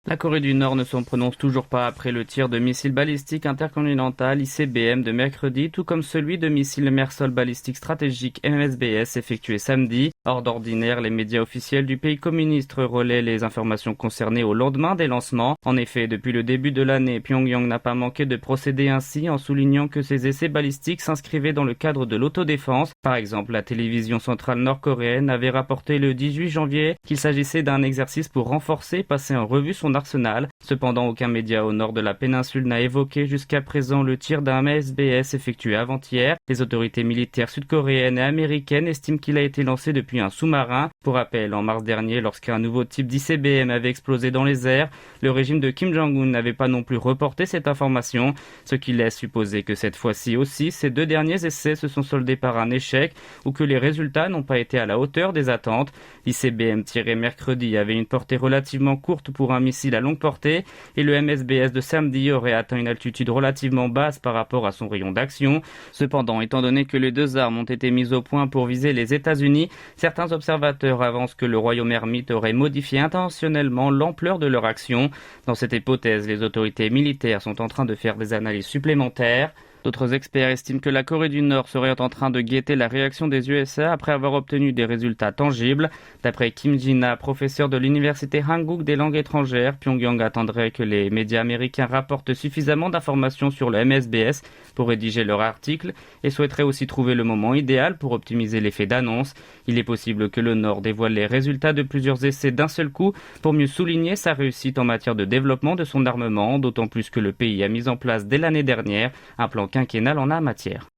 La Corée du Nord ne s'en prononce toujours pas après le tir de missile balistique intercontinental ICBM de mercredi, tout comme celui de missile mer-sol balistique stratégique MSBS effectué samedi. Hors d'ordinaire, les médias officiels du pays communiste relaient les informations concernées au lendemain des lancements. En effet, depuis le début de l'année, Pyongyang n'a pas manqué de procéder ainsi en soulignant que ces essais balistiques s'inscrivaient dans le cadre de l'autodéfense. Par exemple, la télévision centrale nord-coréenne avait rapporté le 18 janvier qu'il s'agissait d'un exercice pour renforcer et passer en revue son arsenal. Cependant, aucun média au nord de la péninsule n'a évoqué jusqu'à présent le tir d'un MSBS effectué avant-hier. Les autorités militaires sud-coréennes et américaines estiment qu'il a été lancé depuis un sous-marin. Pour rappel, en mars dernier, lorsqu'un nouveau type d'ICBM avait explosé dans les airs, le régime de Kim Jong-un n'avait pas non plus reporté cette information, ce qui laisse supposer que cette fois-ci aussi, ces deux derniers essais se sont soldés par un échec ou que les résultats n'ont pas été à la hauteur des attentes. L'ICBM tiré mercredi avait une portée relativement courte pour un missile à longue portée et le MSBS de samedi aurait atteint une altitude relativement basse par rapport à son rayon d'action. Cependant, étant donné que les deux armes ont été mises au point pour viser les États-Unis, certains observateurs avancent que le royaume ermite aurait modifié intentionnellement l'ampleur de leur action. Dans cette hypothèse, les autorités militaires sont en train de faire des analyses supplémentaires. D'autres experts estiment que la Corée du Nord serait en train de guetter la réaction des USA après avoir obtenu des résultats tangibles. D'après Kim Jin-ah, professeur de l'université Hanguk des langues étrangères, Pyongyang attendrait que les médias américains rapportent suffisamment d'informations sur le MSBS pour rédiger leur article et souhaiterait aussi trouver le moment idéal pour optimiser l'effet d'annonce. Il est possible que le Nord dévoile les résultats de plusieurs essais d'un seul coup pour mieux souligner sa réussite en matière de développement de son armement, d'autant plus que le pays a mis en place dès l'année dernière un plan quinquennal en la matière.